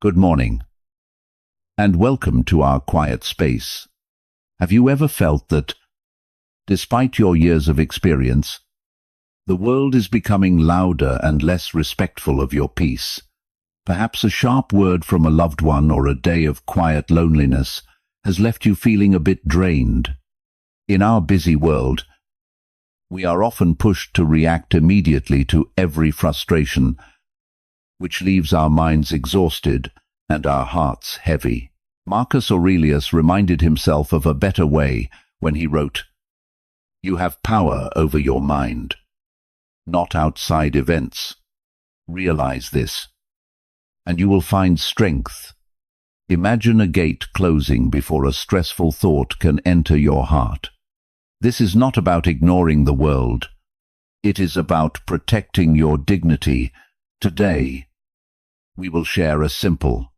Good morning, and welcome to our quiet space. Have you ever felt that, despite your years of experience, the world is becoming louder and less respectful of your peace? Perhaps a sharp word from a loved one or a day of quiet loneliness has left you feeling a bit drained. In our busy world, we are often pushed to react immediately to every frustration, which leaves our minds exhausted and our hearts heavy. Marcus Aurelius reminded himself of a better way when he wrote, "You have power over your mind, not outside events. Realize this, and you will find strength. Imagine a gate closing before a stressful thought can enter your heart." This is not about ignoring the world. It is about protecting your dignity. Today, we will share a simple,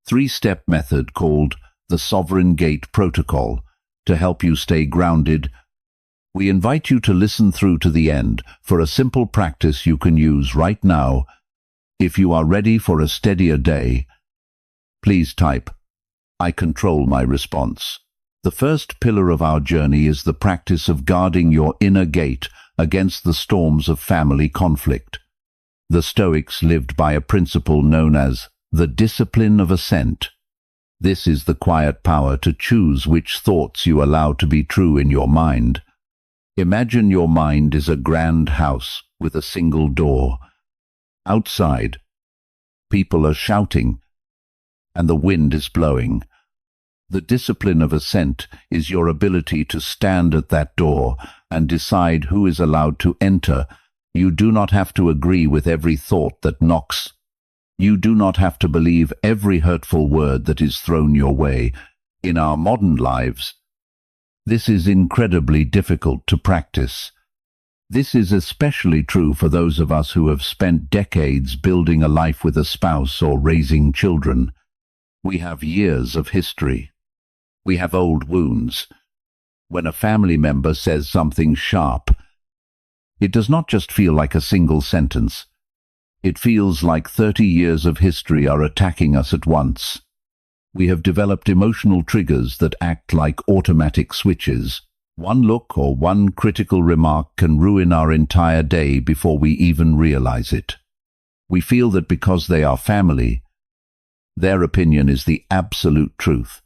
three-step method called the Sovereign Gate Protocol to help you stay grounded. We invite you to listen through to the end for a simple practice you can use right now. If you are ready for a steadier day, please type, "I control my response." The first pillar of our journey is the practice of guarding your inner gate against the storms of family conflict. The Stoics lived by a principle known as the discipline of assent. This is the quiet power to choose which thoughts you allow to be true in your mind. Imagine your mind is a grand house with a single door. Outside, people are shouting, and the wind is blowing. The discipline of assent is your ability to stand at that door and decide who is allowed to enter. You do not have to agree with every thought that knocks. You do not have to believe every hurtful word that is thrown your way. In our modern lives, this is incredibly difficult to practice. This is especially true for those of us who have spent decades building a life with a spouse or raising children. We have years of history. We have old wounds. When a family member says something sharp, it does not just feel like a single sentence. It feels like 30 years of history are attacking us at once. We have developed emotional triggers that act like automatic switches. One look or one critical remark can ruin our entire day before we even realize it. We feel that because they are family, their opinion is the absolute truth.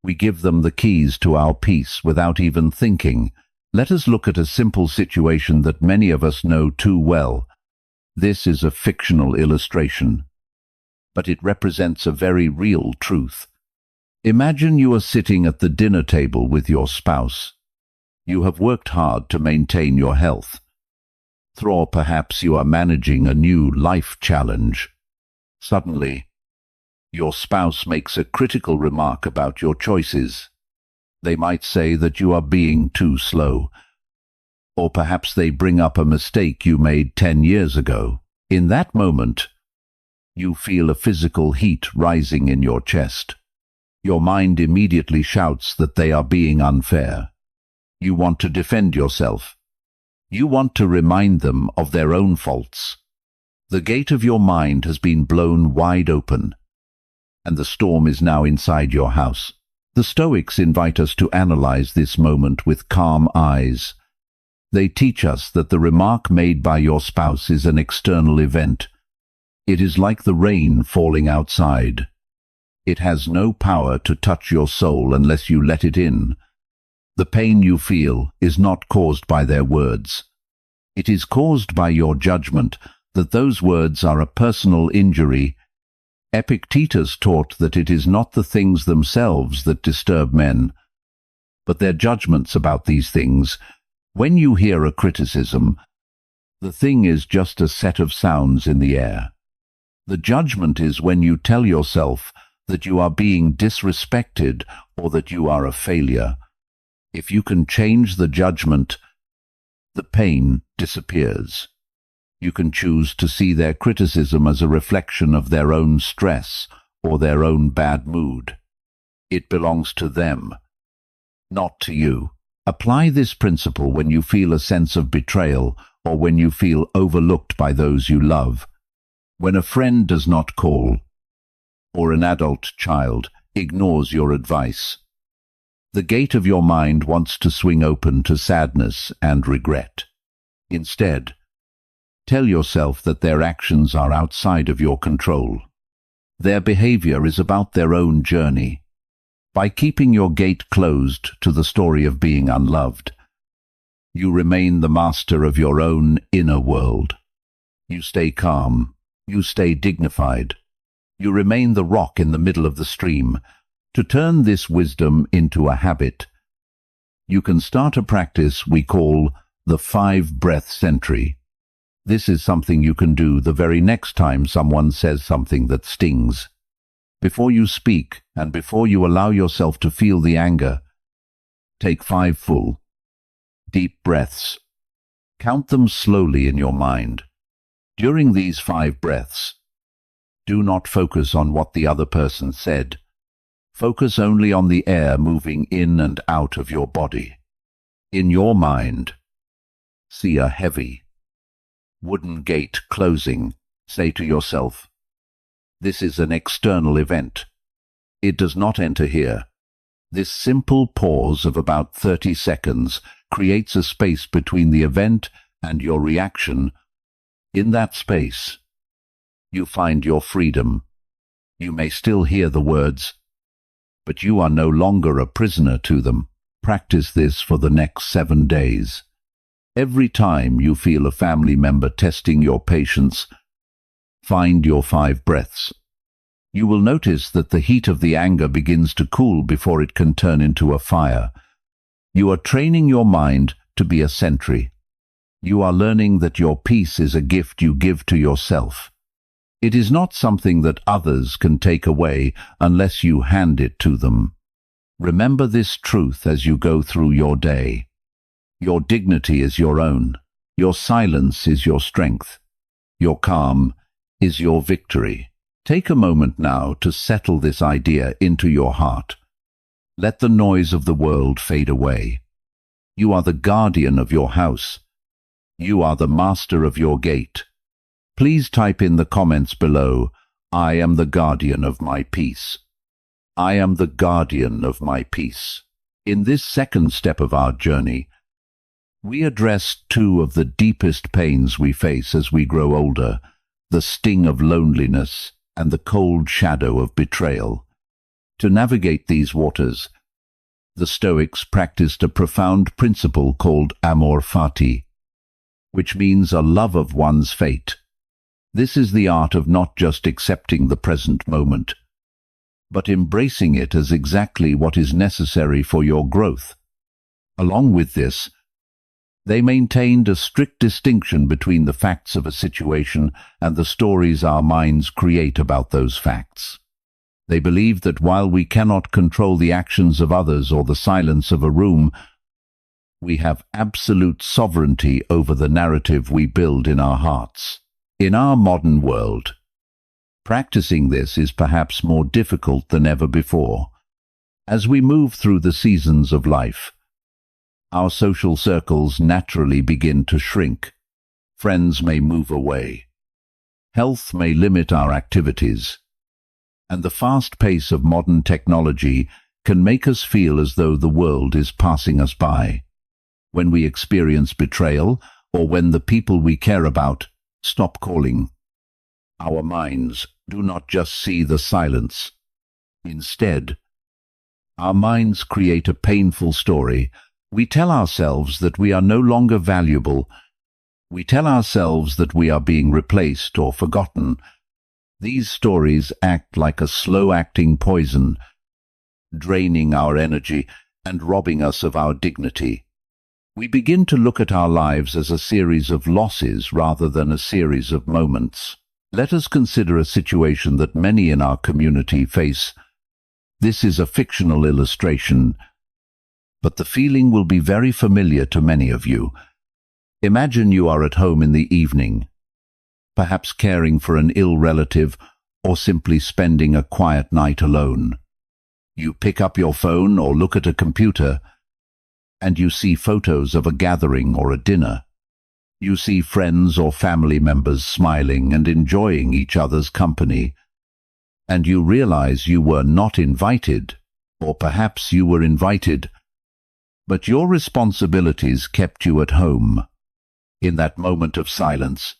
We give them the keys to our peace without even thinking. Let us look at a simple situation that many of us know too well. This is a fictional illustration, but it represents a very real truth. Imagine you are sitting at the dinner table with your spouse. You have worked hard to maintain your health. Or perhaps you are managing a new life challenge. Suddenly, your spouse makes a critical remark about your choices. They might say that you are being too slow. Or perhaps they bring up a mistake you made 10 years ago. In that moment, you feel a physical heat rising in your chest. Your mind immediately shouts that they are being unfair. You want to defend yourself. You want to remind them of their own faults. The gate of your mind has been blown wide open, and the storm is now inside your house. The Stoics invite us to analyze this moment with calm eyes. They teach us that the remark made by your spouse is an external event. It is like the rain falling outside. It has no power to touch your soul unless you let it in. The pain you feel is not caused by their words. It is caused by your judgment that those words are a personal injury. Epictetus taught that it is not the things themselves that disturb men, but their judgments about these things. When you hear a criticism, the thing is just a set of sounds in the air. The judgment is when you tell yourself that you are being disrespected or that you are a failure. If you can change the judgment, the pain disappears. You can choose to see their criticism as a reflection of their own stress or their own bad mood. It belongs to them, not to you. Apply this principle when you feel a sense of betrayal or when you feel overlooked by those you love. When a friend does not call, or an adult child ignores your advice. The gate of your mind wants to swing open to sadness and regret. Instead, tell yourself that their actions are outside of your control. Their behavior is about their own journey. By keeping your gate closed to the story of being unloved, you remain the master of your own inner world. You stay calm. You stay dignified. You remain the rock in the middle of the stream. To turn this wisdom into a habit, you can start a practice we call the 5-breath sentry. This is something you can do the very next time someone says something that stings. Before you speak and before you allow yourself to feel the anger, take 5 full, deep breaths. Count them slowly in your mind. During these 5 breaths, do not focus on what the other person said. Focus only on the air moving in and out of your body. In your mind, see a heavy, wooden gate closing. Say to yourself, this is an external event. It does not enter here. This simple pause of about 30 seconds creates a space between the event and your reaction. In that space, you find your freedom. You may still hear the words, but you are no longer a prisoner to them. Practice this for the next 7 days. Every time you feel a family member testing your patience, find your 5 breaths. You will notice that the heat of the anger begins to cool before it can turn into a fire. You are training your mind to be a sentry. You are learning that your peace is a gift you give to yourself. It is not something that others can take away unless you hand it to them. Remember this truth as you go through your day. Your dignity is your own. Your silence is your strength. Your calm is your victory. Take a moment now to settle this idea into your heart. Let the noise of the world fade away. You are the guardian of your house. You are the master of your gate. Please type in the comments below, I am the guardian of my peace. I am the guardian of my peace. In this second step of our journey, we address 2 of the deepest pains we face as we grow older, the sting of loneliness and the cold shadow of betrayal. To navigate these waters, the Stoics practiced a profound principle called amor fati, which means a love of one's fate. This is the art of not just accepting the present moment, but embracing it as exactly what is necessary for your growth. Along with this, they maintained a strict distinction between the facts of a situation and the stories our minds create about those facts. They believed that while we cannot control the actions of others or the silence of a room, we have absolute sovereignty over the narrative we build in our hearts. In our modern world, practicing this is perhaps more difficult than ever before. As we move through the seasons of life, our social circles naturally begin to shrink. Friends may move away. Health may limit our activities. And the fast pace of modern technology can make us feel as though the world is passing us by. When we experience betrayal, or when the people we care about stop calling, our minds do not just see the silence. Instead, our minds create a painful story. We tell ourselves that we are no longer valuable. We tell ourselves that we are being replaced or forgotten. These stories act like a slow-acting poison, draining our energy and robbing us of our dignity. We begin to look at our lives as a series of losses rather than a series of moments. Let us consider a situation that many in our community face. This is a fictional illustration, but the feeling will be very familiar to many of you. Imagine you are at home in the evening, perhaps caring for an ill relative or simply spending a quiet night alone. You pick up your phone or look at a computer, and you see photos of a gathering or a dinner. You see friends or family members smiling and enjoying each other's company. and you realize you were not invited, or perhaps you were invited, but your responsibilities kept you at home. In that moment of silence,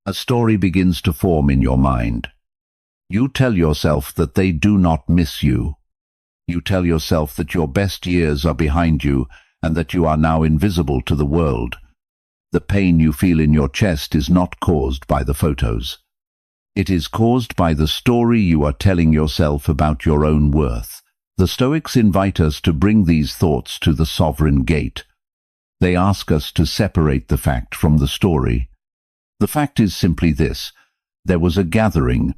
a story begins to form in your mind. You tell yourself that they do not miss you. You tell yourself that your best years are behind you and that you are now invisible to the world. The pain you feel in your chest is not caused by the photos. It is caused by the story you are telling yourself about your own worth. The Stoics invite us to bring these thoughts to the sovereign gate. They ask us to separate the fact from the story. The fact is simply this: there was a gathering,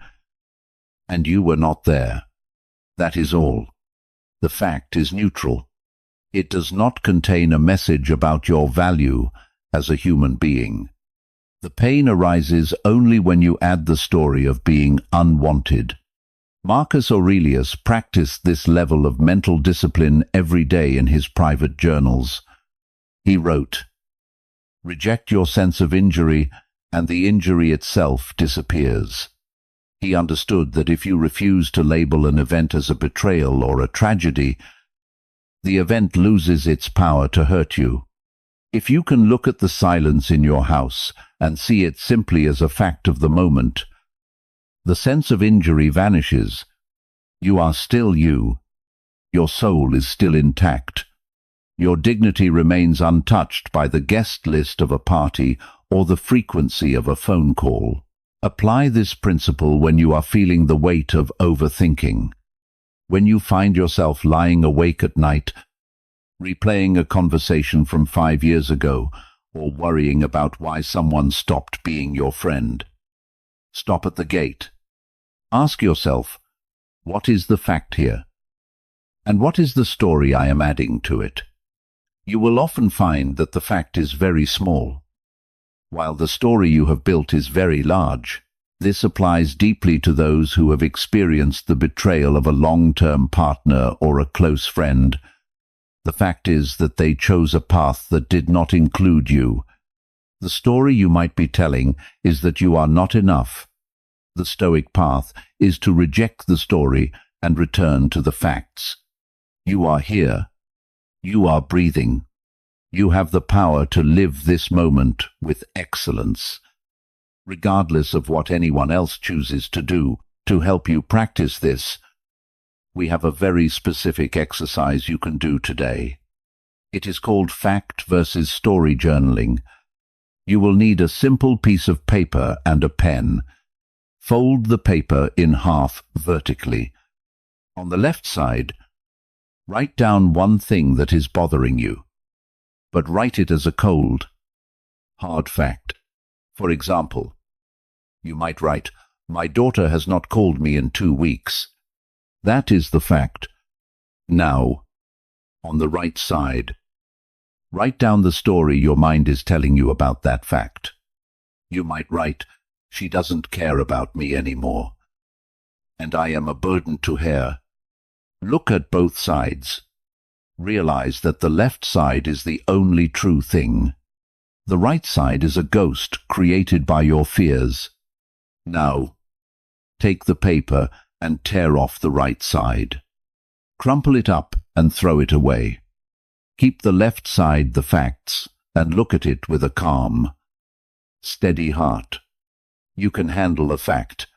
and you were not there. That is all. The fact is neutral. It does not contain a message about your value as a human being. The pain arises only when you add the story of being unwanted. Marcus Aurelius practiced this level of mental discipline every day in his private journals. He wrote, "Reject your sense of injury, and the injury itself disappears." He understood that if you refuse to label an event as a betrayal or a tragedy, the event loses its power to hurt you. If you can look at the silence in your house and see it simply as a fact of the moment, the sense of injury vanishes. You are still you. Your soul is still intact. Your dignity remains untouched by the guest list of a party or the frequency of a phone call. Apply this principle when you are feeling the weight of overthinking. When you find yourself lying awake at night, replaying a conversation from 5 years ago, or worrying about why someone stopped being your friend. Stop at the gate. Ask yourself, what is the fact here? And what is the story I am adding to it? You will often find that the fact is very small, while the story you have built is very large. This applies deeply to those who have experienced the betrayal of a long-term partner or a close friend. The fact is that they chose a path that did not include you. The story you might be telling is that you are not enough. The Stoic path is to reject the story and return to the facts. You are here. You are breathing. You have the power to live this moment with excellence. Regardless of what anyone else chooses to do to help you practice this, we have a very specific exercise you can do today. It is called fact versus story journaling. You will need a simple piece of paper and a pen. Fold the paper in half vertically. On the left side, write down one thing that is bothering you, but write it as a cold, hard fact. For example, you might write, "My daughter has not called me in 2 weeks." That is the fact. Now, on the right side, write down the story your mind is telling you about that fact. You might write, "She doesn't care about me anymore, and I am a burden to her." Look at both sides. Realize that the left side is the only true thing. The right side is a ghost created by your fears. Now, take the paper and tear off the right side. Crumple it up and throw it away. Keep the left side the facts and look at it with a calm, steady heart. You can handle a fact.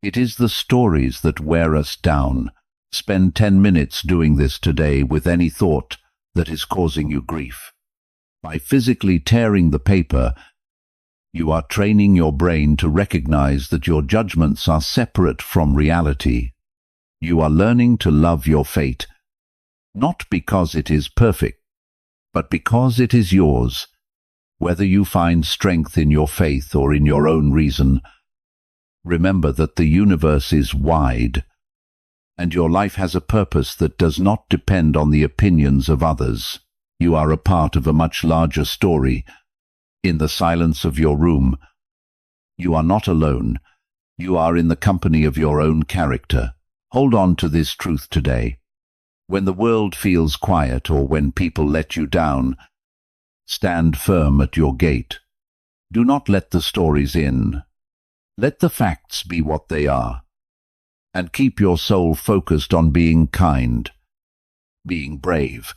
It is the stories that wear us down. Spend 10 minutes doing this today with any thought that is causing you grief. By physically tearing the paper, you are training your brain to recognize that your judgments are separate from reality. You are learning to love your fate, not because it is perfect, but because it is yours. Whether you find strength in your faith or in your own reason, remember that the universe is wide, and your life has a purpose that does not depend on the opinions of others. You are a part of a much larger story. In the silence of your room, you are not alone. You are in the company of your own character. Hold on to this truth today. When the world feels quiet or when people let you down, stand firm at your gate. Do not let the stories in. Let the facts be what they are. and keep your soul focused on being kind, being brave,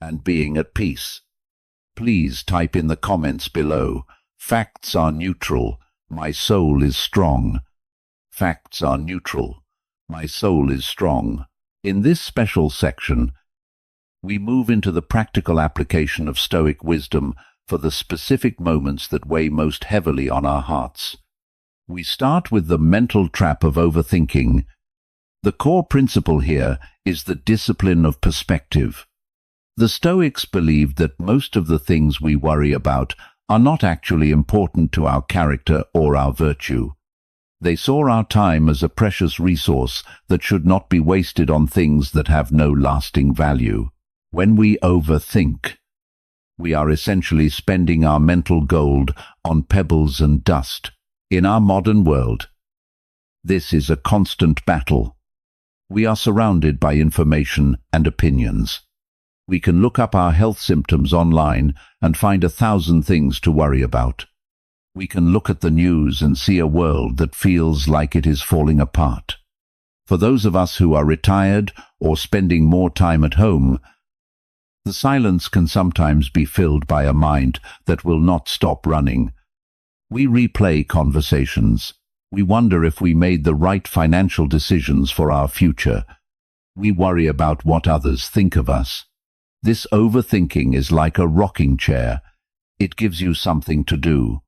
and being at peace. Please type in the comments below, "Facts are neutral, my soul is strong." Facts are neutral, my soul is strong. In this special section, we move into the practical application of Stoic wisdom for the specific moments that weigh most heavily on our hearts. We start with the mental trap of overthinking. The core principle here is the discipline of perspective. The Stoics believed that most of the things we worry about are not actually important to our character or our virtue. They saw our time as a precious resource that should not be wasted on things that have no lasting value. When we overthink, we are essentially spending our mental gold on pebbles and dust. In our modern world, this is a constant battle. We are surrounded by information and opinions. We can look up our health symptoms online and find 1,000 things to worry about. We can look at the news and see a world that feels like it is falling apart. For those of us who are retired or spending more time at home, the silence can sometimes be filled by a mind that will not stop running. We replay conversations. We wonder if we made the right financial decisions for our future. We worry about what others think of us. This overthinking is like a rocking chair. It gives you something to do,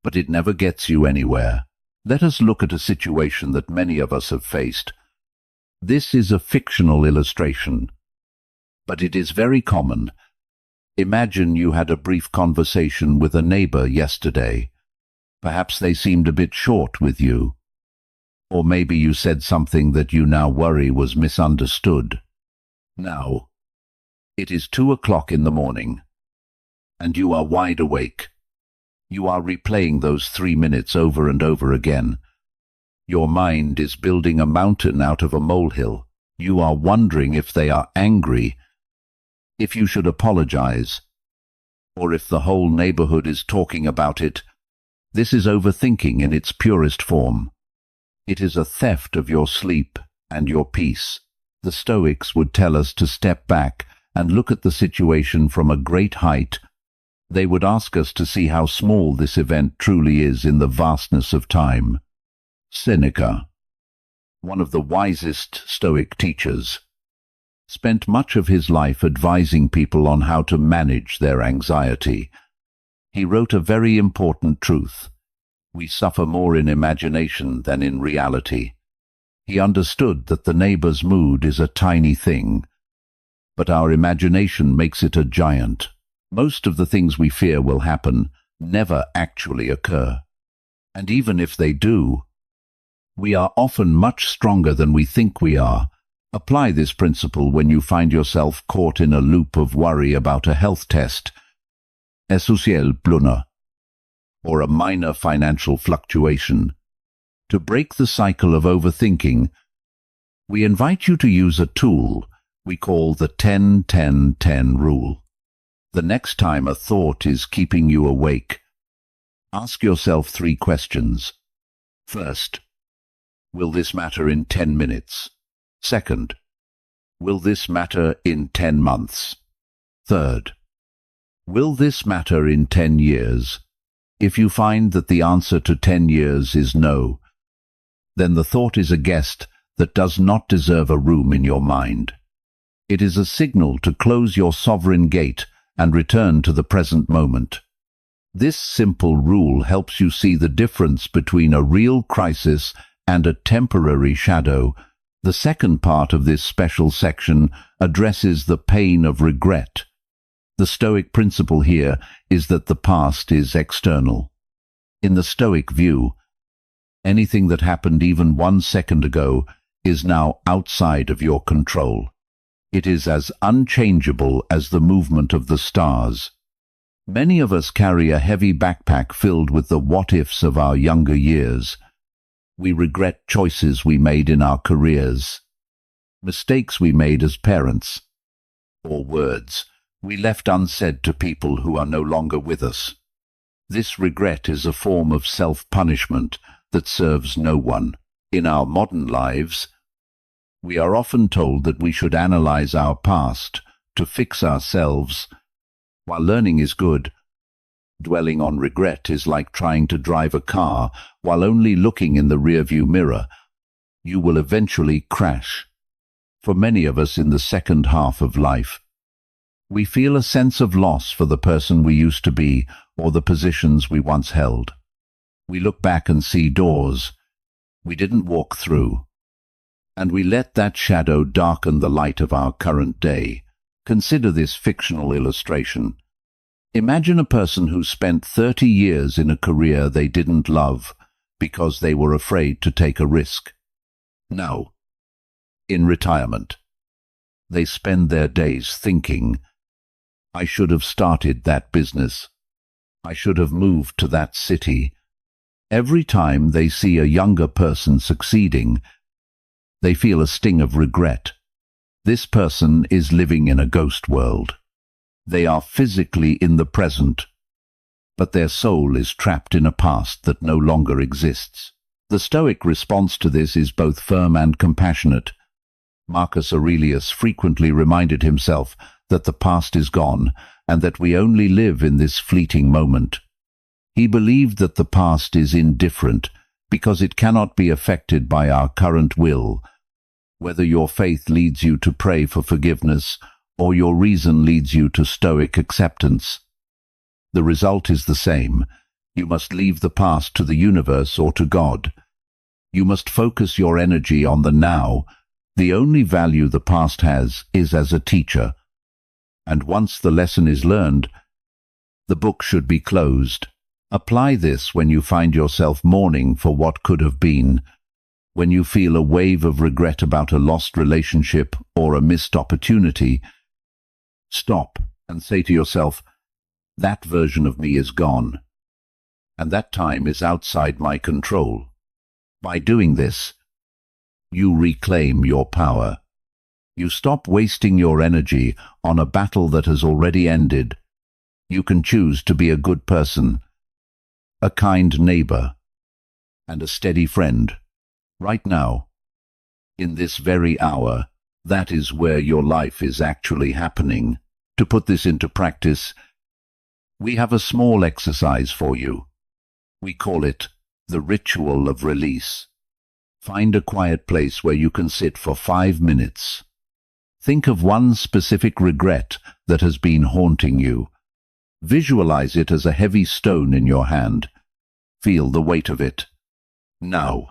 but it never gets you anywhere. Let us look at a situation that many of us have faced. This is a fictional illustration, but it is very common. Imagine you had a brief conversation with a neighbor yesterday. Perhaps they seemed a bit short with you. Or maybe you said something that you now worry was misunderstood. Now, it is 2 o'clock in the morning, and you are wide awake. You are replaying those 3 minutes over and over again. Your mind is building a mountain out of a molehill. You are wondering if they are angry, if you should apologize, or if the whole neighborhood is talking about it. This is overthinking in its purest form. It is a theft of your sleep and your peace. The Stoics would tell us to step back and look at the situation from a great height. They would ask us to see how small this event truly is in the vastness of time. Seneca, one of the wisest Stoic teachers, spent much of his life advising people on how to manage their anxiety. He wrote a very important truth: we suffer more in imagination than in reality. He understood that the neighbor's mood is a tiny thing, but our imagination makes it a giant. Most of the things we fear will happen never actually occur. And even if they do, we are often much stronger than we think we are. Apply this principle when you find yourself caught in a loop of worry about a health test, essentiel pluna, or a minor financial fluctuation. To break the cycle of overthinking, we invite you to use a tool we call the 10-10-10 rule. The next time a thought is keeping you awake, ask yourself 3 questions. First, will this matter in 10 minutes? Second, will this matter in 10 months? Third, will this matter in 10 years? If you find that the answer to 10 years is no, then the thought is a guest that does not deserve a room in your mind. It is a signal to close your sovereign gate and return to the present moment. This simple rule helps you see the difference between a real crisis and a temporary shadow. The second part of this special section addresses the pain of regret. The Stoic principle here is that the past is external. In the Stoic view, anything that happened even 1 second ago is now outside of your control. It is as unchangeable as the movement of the stars. Many of us carry a heavy backpack filled with the what-ifs of our younger years. We regret choices we made in our careers, mistakes we made as parents, or words we left unsaid to people who are no longer with us. This regret is a form of self-punishment that serves no one. In our modern lives, we are often told that we should analyze our past to fix ourselves. While learning is good, dwelling on regret is like trying to drive a car while only looking in the rearview mirror. You will eventually crash. For many of us in the second half of life, we feel a sense of loss for the person we used to be or the positions we once held. We look back and see doors we didn't walk through, and we let that shadow darken the light of our current day. Consider this fictional illustration. Imagine a person who spent 30 years in a career they didn't love because they were afraid to take a risk. Now, in retirement, they spend their days thinking, I should have started that business. I should have moved to that city. Every time they see a younger person succeeding, they feel a sting of regret. This person is living in a ghost world. They are physically in the present, but their soul is trapped in a past that no longer exists. The Stoic response to this is both firm and compassionate. Marcus Aurelius frequently reminded himself that the past is gone and that we only live in this fleeting moment. He believed that the past is indifferent because it cannot be affected by our current will. Whether your faith leads you to pray for forgiveness or your reason leads you to Stoic acceptance, the result is the same. You must leave the past to the universe or to God. You must focus your energy on the now. The only value the past has is as a teacher. And once the lesson is learned, the book should be closed. Apply this when you find yourself mourning for what could have been, when you feel a wave of regret about a lost relationship or a missed opportunity. Stop and say to yourself, that version of me is gone, and that time is outside my control. By doing this, you reclaim your power. You stop wasting your energy on a battle that has already ended. You can choose to be a good person, a kind neighbor, and a steady friend. Right now, in this very hour, that is where your life is actually happening. To put this into practice, we have a small exercise for you. We call it the ritual of release. Find a quiet place where you can sit for 5 minutes. Think of one specific regret that has been haunting you. Visualize it as a heavy stone in your hand. Feel the weight of it. Now,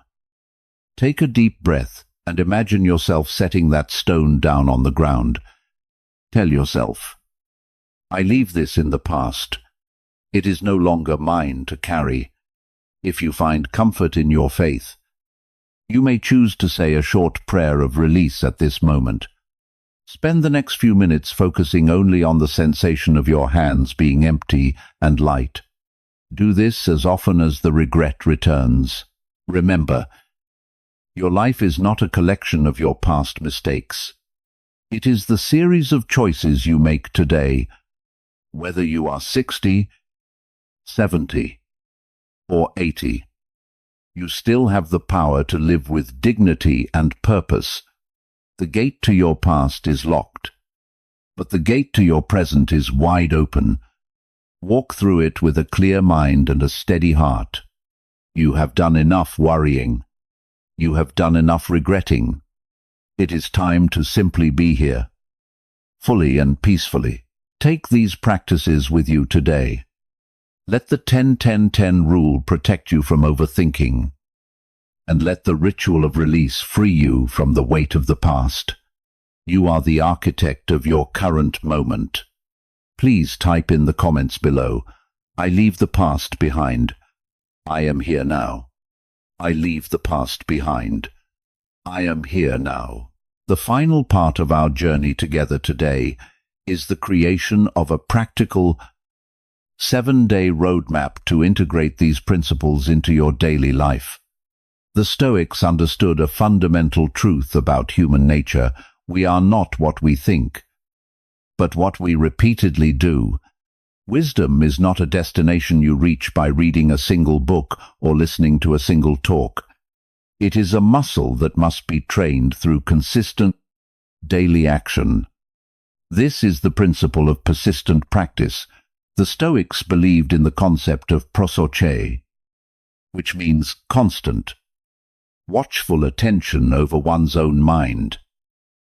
take a deep breath and imagine yourself setting that stone down on the ground. Tell yourself, I leave this in the past. It is no longer mine to carry. If you find comfort in your faith, you may choose to say a short prayer of release at this moment. Spend the next few minutes focusing only on the sensation of your hands being empty and light. Do this as often as the regret returns. Remember, your life is not a collection of your past mistakes. It is the series of choices you make today. Whether you are 60, 70, or 80, you still have the power to live with dignity and purpose. The gate to your past is locked, but the gate to your present is wide open. Walk through it with a clear mind and a steady heart. You have done enough worrying. You have done enough regretting. It is time to simply be here, fully and peacefully. Take these practices with you today. Let the 10-10-10 rule protect you from overthinking, and let the ritual of release free you from the weight of the past. You are the architect of your current moment. Please type in the comments below, I leave the past behind. I am here now. I leave the past behind. I am here now. The final part of our journey together today is the creation of a practical 7-day roadmap to integrate these principles into your daily life. The Stoics understood a fundamental truth about human nature. We are not what we think, but what we repeatedly do. Wisdom is not a destination you reach by reading a single book or listening to a single talk. It is a muscle that must be trained through consistent daily action. This is the principle of persistent practice. The Stoics believed in the concept of prosoche, which means constant, watchful attention over one's own mind.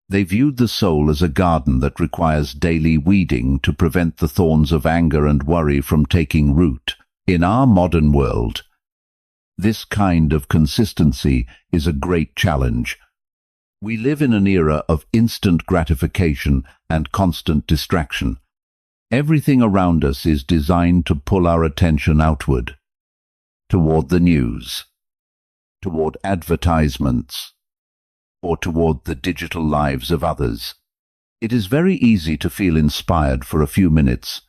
They viewed the soul as a garden that requires daily weeding to prevent the thorns of anger and worry from taking root. In our modern world, this kind of consistency is a great challenge. We live in an era of instant gratification and constant distraction. Everything around us is designed to pull our attention outward, toward the news, toward advertisements, or toward the digital lives of others. It is very easy to feel inspired for a few minutes,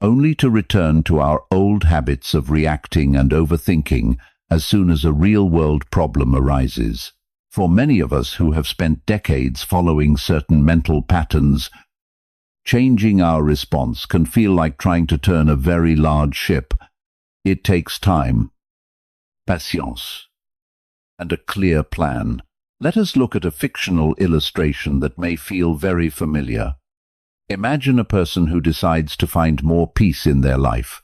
only to return to our old habits of reacting and overthinking as soon as a real-world problem arises. For many of us who have spent decades following certain mental patterns, changing our response can feel like trying to turn a very large ship. It takes time, patience, and a clear plan. Let us look at a fictional illustration that may feel very familiar. Imagine a person who decides to find more peace in their life.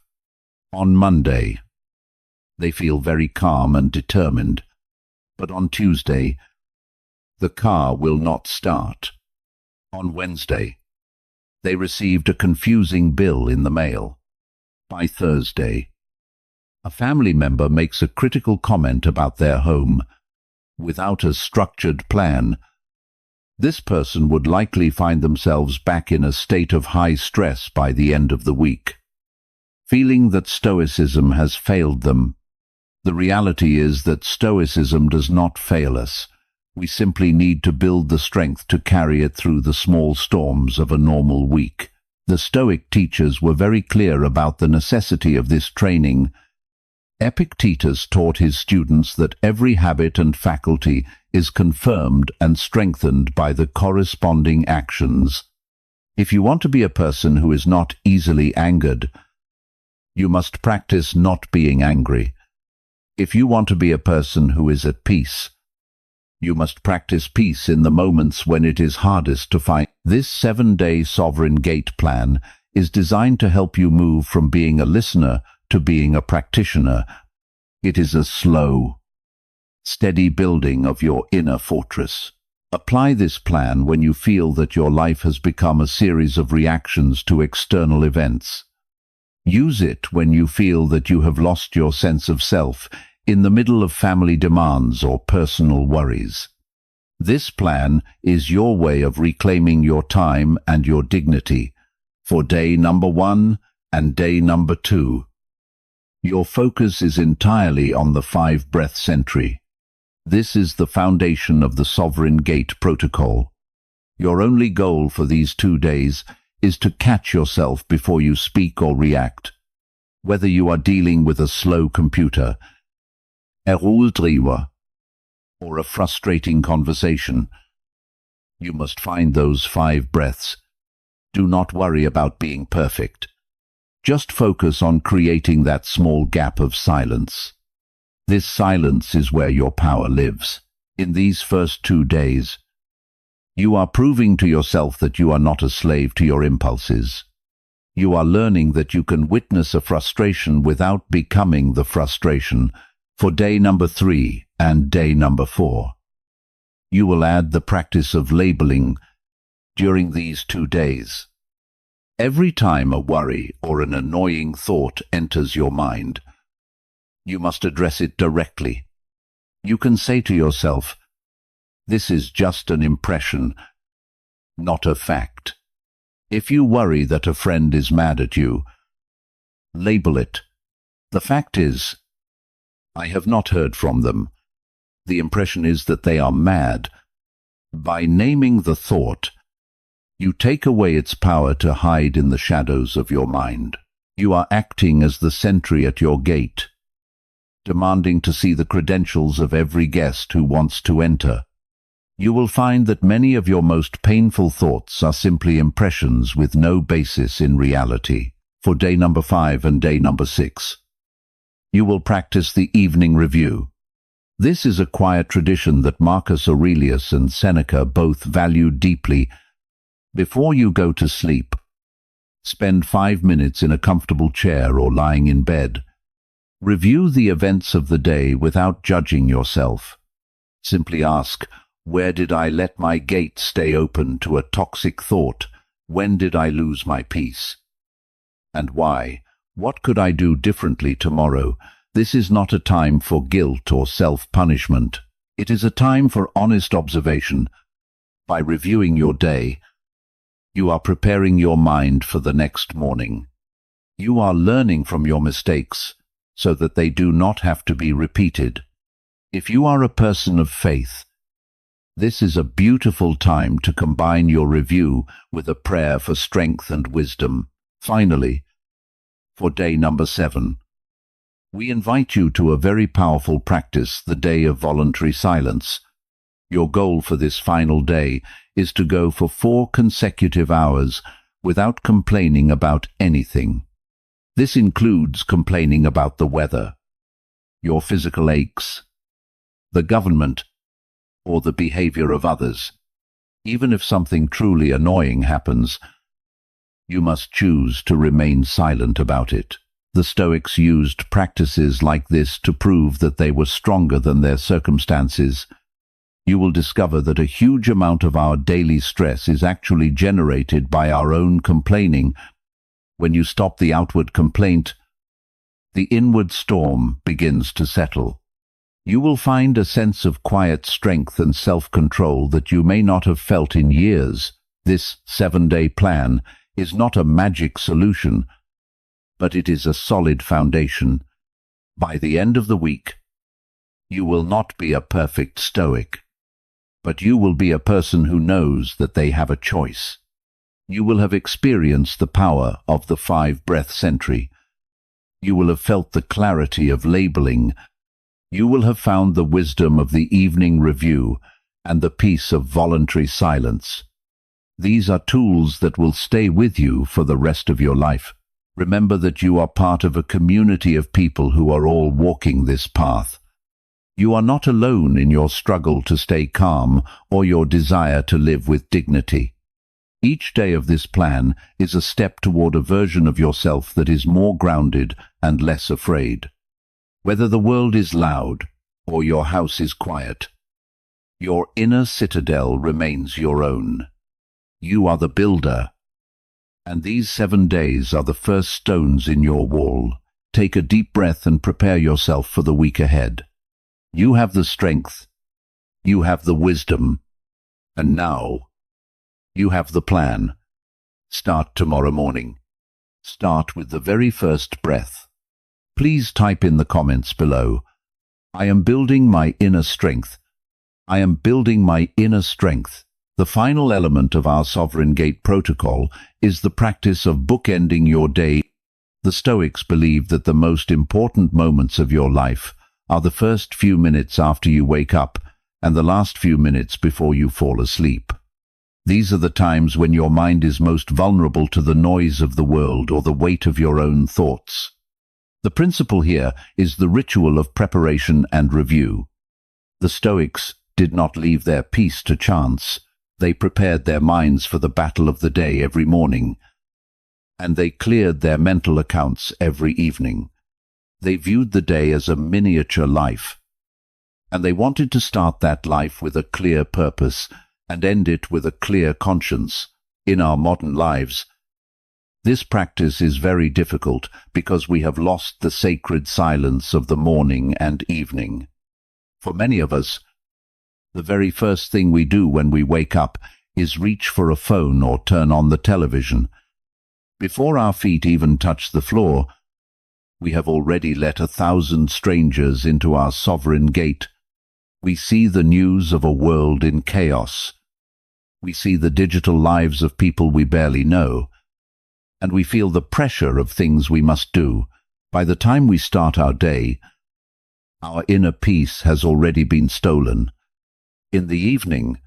On Monday, they feel very calm and determined, but on Tuesday, the car will not start. On Wednesday, they received a confusing bill in the mail. By Thursday, a family member makes a critical comment about their home. Without a structured plan, this person would likely find themselves back in a state of high stress by the end of the week. Feeling that Stoicism has failed them. The reality is that Stoicism does not fail us. We simply need to build the strength to carry it through the small storms of a normal week. The Stoic teachers were very clear about the necessity of this training. Epictetus taught his students that every habit and faculty is confirmed and strengthened by the corresponding actions. If you want to be a person who is not easily angered, you must practice not being angry. If you want to be a person who is at peace, you must practice peace in the moments when it is hardest to find. This 7-day Sovereign Gate plan is designed to help you move from being a listener to being a practitioner. It is a slow, steady building of your inner fortress. Apply this plan when you feel that your life has become a series of reactions to external events. Use it when you feel that you have lost your sense of self in the middle of family demands or personal worries. This plan is your way of reclaiming your time and your dignity for day number 1 and day number 2. Your focus is entirely on the 5 breaths entry. This is the foundation of the Sovereign Gate protocol. Your only goal for these 2 days is to catch yourself before you speak or react. Whether you are dealing with a slow computer, or a frustrating conversation, you must find those 5 breaths. Do not worry about being perfect. Just focus on creating that small gap of silence. This silence is where your power lives. In these first 2 days, you are proving to yourself that you are not a slave to your impulses. You are learning that you can witness a frustration without becoming the frustration. For day number 3 and day number 4, you will add the practice of labeling during these 2 days. Every time a worry or an annoying thought enters your mind, you must address it directly. You can say to yourself, "This is just an impression, not a fact." If you worry that a friend is mad at you, label it. The fact is, I have not heard from them. The impression is that they are mad. By naming the thought, you take away its power to hide in the shadows of your mind. You are acting as the sentry at your gate, demanding to see the credentials of every guest who wants to enter. You will find that many of your most painful thoughts are simply impressions with no basis in reality. For day number 5 and day number 6, you will practice the evening review. This is a quiet tradition that Marcus Aurelius and Seneca both valued deeply. Before you go to sleep, spend 5 minutes in a comfortable chair or lying in bed. Review the events of the day without judging yourself. Simply ask, where did I let my gate stay open to a toxic thought? When did I lose my peace? And why? What could I do differently tomorrow? This is not a time for guilt or self-punishment. It is a time for honest observation. By reviewing your day, you are preparing your mind for the next morning. You are learning from your mistakes so that they do not have to be repeated. If you are a person of faith, this is a beautiful time to combine your review with a prayer for strength and wisdom. Finally, for day number 7, we invite you to a very powerful practice, the day of voluntary silence. Your goal for this final day is to go for 4 consecutive hours without complaining about anything. This includes complaining about the weather, your physical aches, the government, or the behavior of others. Even if something truly annoying happens, you must choose to remain silent about it. The Stoics used practices like this to prove that they were stronger than their circumstances. You will discover that a huge amount of our daily stress is actually generated by our own complaining. When you stop the outward complaint, the inward storm begins to settle. You will find a sense of quiet strength and self-control that you may not have felt in years. This 7-day plan is not a magic solution, but it is a solid foundation. By the end of the week, you will not be a perfect Stoic, but you will be a person who knows that they have a choice. You will have experienced the power of the 5-breath century. You will have felt the clarity of labeling. You will have found the wisdom of the evening review and the peace of voluntary silence. These are tools that will stay with you for the rest of your life. Remember that you are part of a community of people who are all walking this path. You are not alone in your struggle to stay calm or your desire to live with dignity. Each day of this plan is a step toward a version of yourself that is more grounded and less afraid. Whether the world is loud or your house is quiet, your inner citadel remains your own. You are the builder, and these 7 days are the first stones in your wall. Take a deep breath and prepare yourself for the week ahead. You have the strength, you have the wisdom, and now you have the plan. Start tomorrow morning. Start with the very first breath. Please type in the comments below, I am building my inner strength. I am building my inner strength. The final element of our Sovereign Gate protocol is the practice of bookending your day. The Stoics believe that the most important moments of your life are the first few minutes after you wake up and the last few minutes before you fall asleep. These are the times when your mind is most vulnerable to the noise of the world or the weight of your own thoughts. The principle here is the ritual of preparation and review. The Stoics did not leave their peace to chance. They prepared their minds for the battle of the day every morning, and they cleared their mental accounts every evening. They viewed the day as a miniature life, and they wanted to start that life with a clear purpose and end it with a clear conscience. In our modern lives, this practice is very difficult because we have lost the sacred silence of the morning and evening. For many of us, the very first thing we do when we wake up is reach for a phone or turn on the television. Before our feet even touch the floor, we have already let 1,000 strangers into our sovereign gate. We see the news of a world in chaos. We see the digital lives of people we barely know, and we feel the pressure of things we must do. By the time we start our day, our inner peace has already been stolen. In the evening,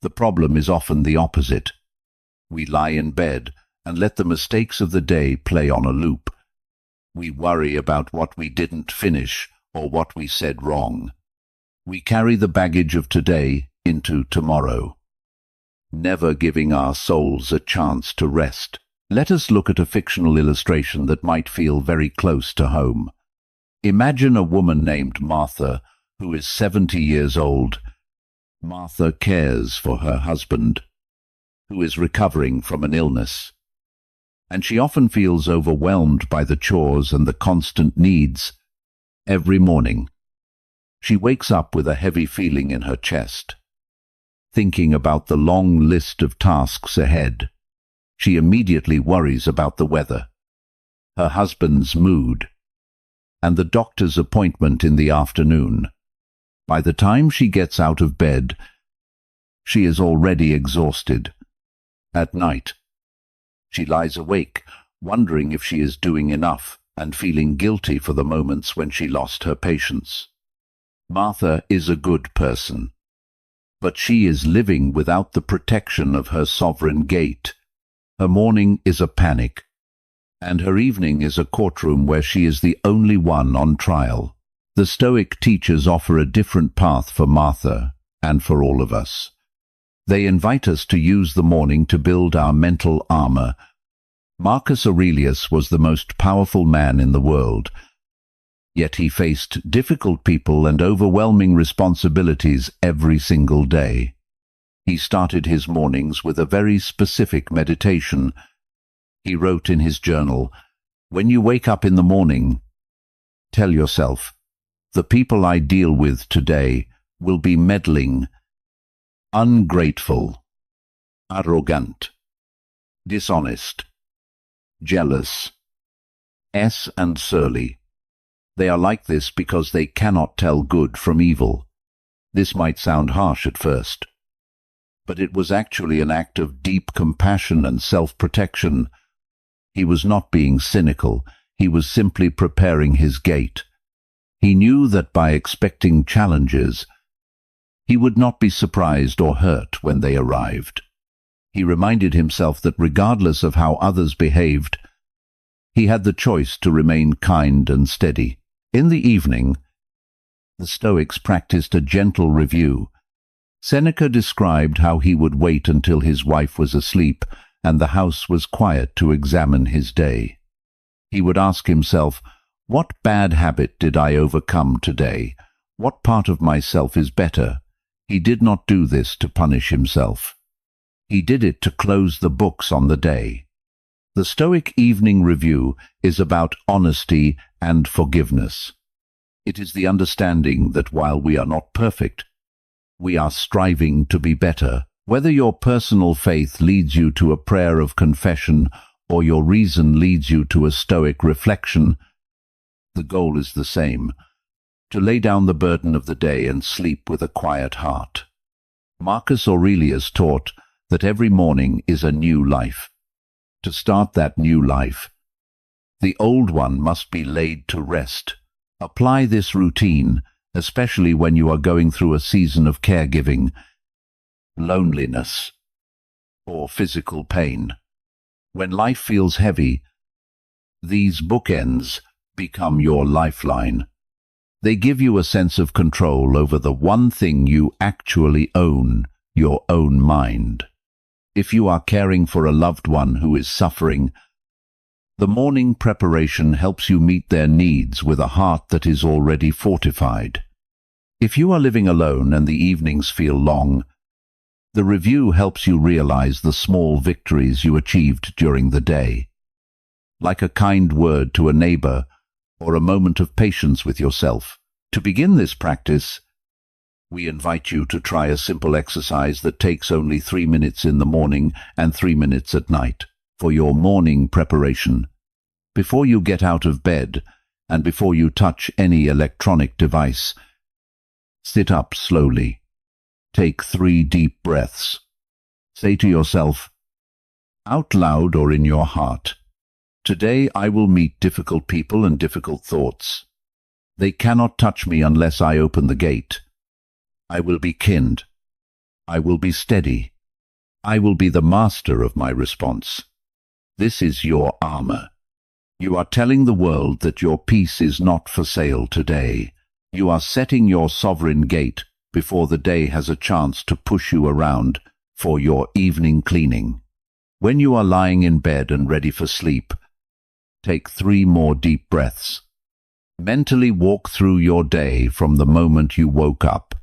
the problem is often the opposite. We lie in bed and let the mistakes of the day play on a loop. We worry about what we didn't finish or what we said wrong. We carry the baggage of today into tomorrow, never giving our souls a chance to rest. Let us look at a fictional illustration that might feel very close to home. Imagine a woman named Martha who is 70 years old. Martha cares for her husband, who is recovering from an illness, and she often feels overwhelmed by the chores and the constant needs. Every morning, she wakes up with a heavy feeling in her chest. Thinking about the long list of tasks ahead, she immediately worries about the weather, her husband's mood, and the doctor's appointment in the afternoon. By the time she gets out of bed, she is already exhausted. At night, she lies awake, wondering if she is doing enough and feeling guilty for the moments when she lost her patience. Martha is a good person, but she is living without the protection of her sovereign gate. Her morning is a panic, and her evening is a courtroom where she is the only one on trial. The Stoic teachers offer a different path for Martha and for all of us. They invite us to use the morning to build our mental armor. Marcus Aurelius was the most powerful man in the world, yet he faced difficult people and overwhelming responsibilities every single day. He started his mornings with a very specific meditation. He wrote in his journal, "When you wake up in the morning, tell yourself, the people I deal with today will be meddling, ungrateful, arrogant, dishonest, jealous, and surly. They are like this because they cannot tell good from evil." This might sound harsh at first, but it was actually an act of deep compassion and self-protection. He was not being cynical, he was simply preparing his gate. He knew that by expecting challenges, he would not be surprised or hurt when they arrived. He reminded himself that regardless of how others behaved, he had the choice to remain kind and steady. In the evening, the Stoics practiced a gentle review. Seneca described how he would wait until his wife was asleep and the house was quiet to examine his day. He would ask himself, what bad habit did I overcome today? What part of myself is better? He did not do this to punish himself. He did it to close the books on the day. The Stoic evening review is about honesty and forgiveness. It is the understanding that while we are not perfect, we are striving to be better. Whether your personal faith leads you to a prayer of confession or your reason leads you to a Stoic reflection, the goal is the same: to lay down the burden of the day and sleep with a quiet heart. Marcus Aurelius taught that every morning is a new life. To start that new life, the old one must be laid to rest. Apply this routine, especially when you are going through a season of caregiving, loneliness, or physical pain. When life feels heavy, these bookends become your lifeline. They give you a sense of control over the one thing you actually own, your own mind. If you are caring for a loved one who is suffering, the morning preparation helps you meet their needs with a heart that is already fortified. If you are living alone and the evenings feel long, the review helps you realize the small victories you achieved during the day. Like a kind word to a neighbor or a moment of patience with yourself. To begin this practice, we invite you to try a simple exercise that takes only 3 minutes in the morning and 3 minutes at night for your morning preparation. Before you get out of bed and before you touch any electronic device, sit up slowly. Take 3 deep breaths. Say to yourself, out loud or in your heart, "Today I will meet difficult people and difficult thoughts. They cannot touch me unless I open the gate. I will be kind. I will be steady. I will be the master of my response." This is your armor. You are telling the world that your peace is not for sale today. You are setting your sovereign gate before the day has a chance to push you around for your evening cleaning. When you are lying in bed and ready for sleep, take 3 more deep breaths. Mentally walk through your day from the moment you woke up.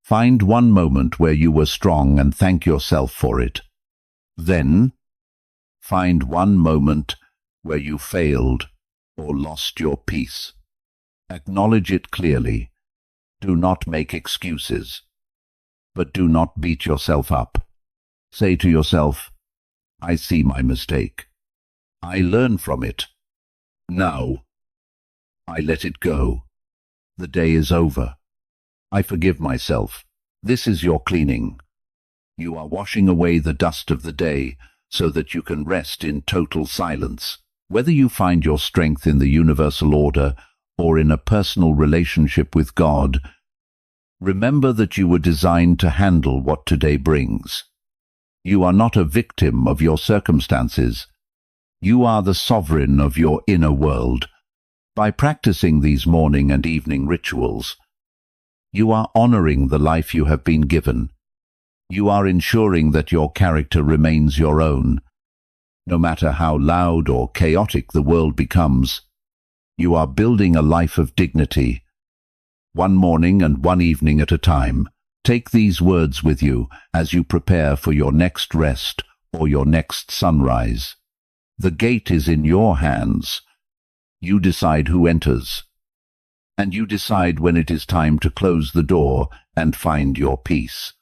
Find one moment where you were strong and thank yourself for it. Then, find one moment where you failed or lost your peace. Acknowledge it clearly. Do not make excuses. But do not beat yourself up. Say to yourself, I see my mistake. I learn from it. Now, I let it go. The day is over. I forgive myself. This is your cleaning. You are washing away the dust of the day so that you can rest in total silence. Whether you find your strength in the universal order or in a personal relationship with God, remember that you were designed to handle what today brings. You are not a victim of your circumstances. You are the sovereign of your inner world. By practicing these morning and evening rituals, you are honoring the life you have been given. You are ensuring that your character remains your own. No matter how loud or chaotic the world becomes, you are building a life of dignity. One morning and one evening at a time, take these words with you as you prepare for your next rest or your next sunrise. The gate is in your hands. You decide who enters, and you decide when it is time to close the door and find your peace.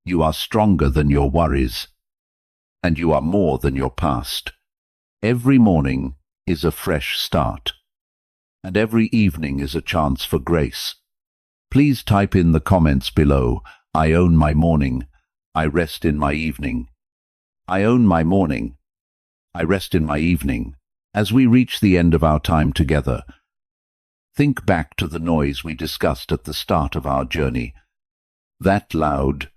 You are stronger than your worries, and you are more than your past. Every morning is a fresh start, and every evening is a chance for grace. Please type in the comments below, I own my morning, I rest in my evening. I own my morning, I rest in my evening. As we reach the end of our time together, think back to the noise we discussed at the start of our journey. That loud,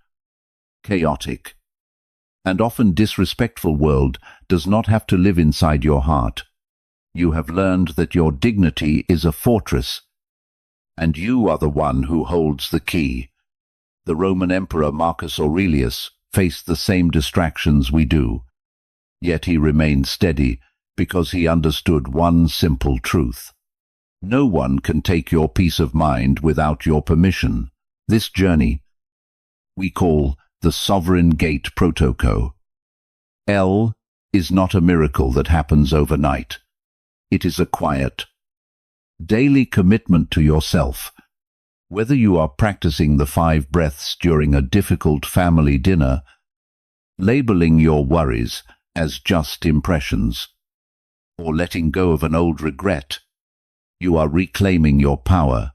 chaotic, and often disrespectful world does not have to live inside your heart. You have learned that your dignity is a fortress, and you are the one who holds the key. The Roman Emperor Marcus Aurelius faced the same distractions we do, yet he remained steady because he understood one simple truth. No one can take your peace of mind without your permission. This journey we call the Sovereign Gate Protocol. L is not a miracle that happens overnight. It is a quiet, daily commitment to yourself. Whether you are practicing the 5 breaths during a difficult family dinner, labeling your worries as just impressions, or letting go of an old regret, you are reclaiming your power.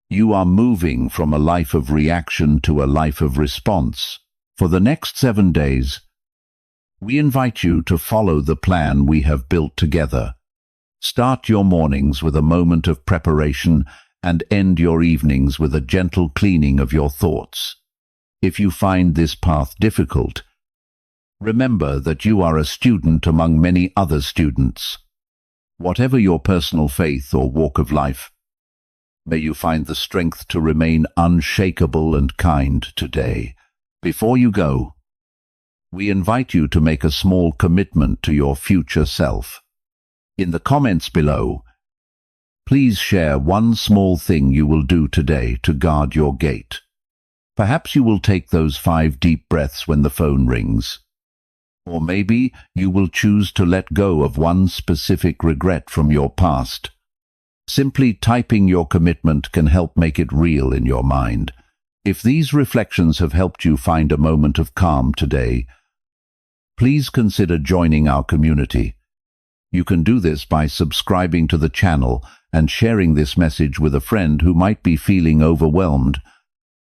You are moving from a life of reaction to a life of response. For the next 7 days, we invite you to follow the plan we have built together. Start your mornings with a moment of preparation and end your evenings with a gentle cleaning of your thoughts. If you find this path difficult, remember that you are a student among many other students. Whatever your personal faith or walk of life, may you find the strength to remain unshakable and kind today. Before you go, we invite you to make a small commitment to your future self. In the comments below, please share one small thing you will do today to guard your gate. Perhaps you will take those 5 deep breaths when the phone rings. Or maybe you will choose to let go of one specific regret from your past. Simply typing your commitment can help make it real in your mind. If these reflections have helped you find a moment of calm today, please consider joining our community. You can do this by subscribing to the channel and sharing this message with a friend who might be feeling overwhelmed.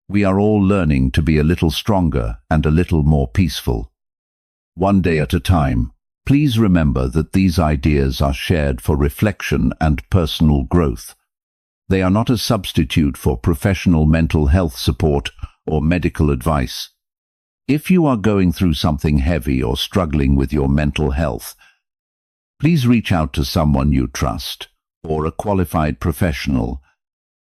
We are all learning to be a little stronger and a little more peaceful. One day at a time, please remember that these ideas are shared for reflection and personal growth. They are not a substitute for professional mental health support or medical advice. If you are going through something heavy or struggling with your mental health, please reach out to someone you trust or a qualified professional.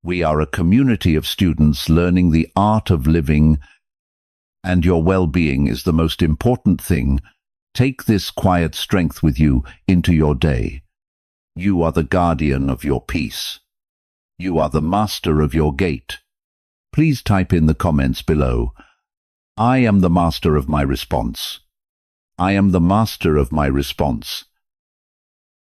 We are a community of students learning the art of living, and your well-being is the most important thing. Take this quiet strength with you into your day. You are the guardian of your peace. You are the master of your gate. Please type in the comments below. I am the master of my response. I am the master of my response.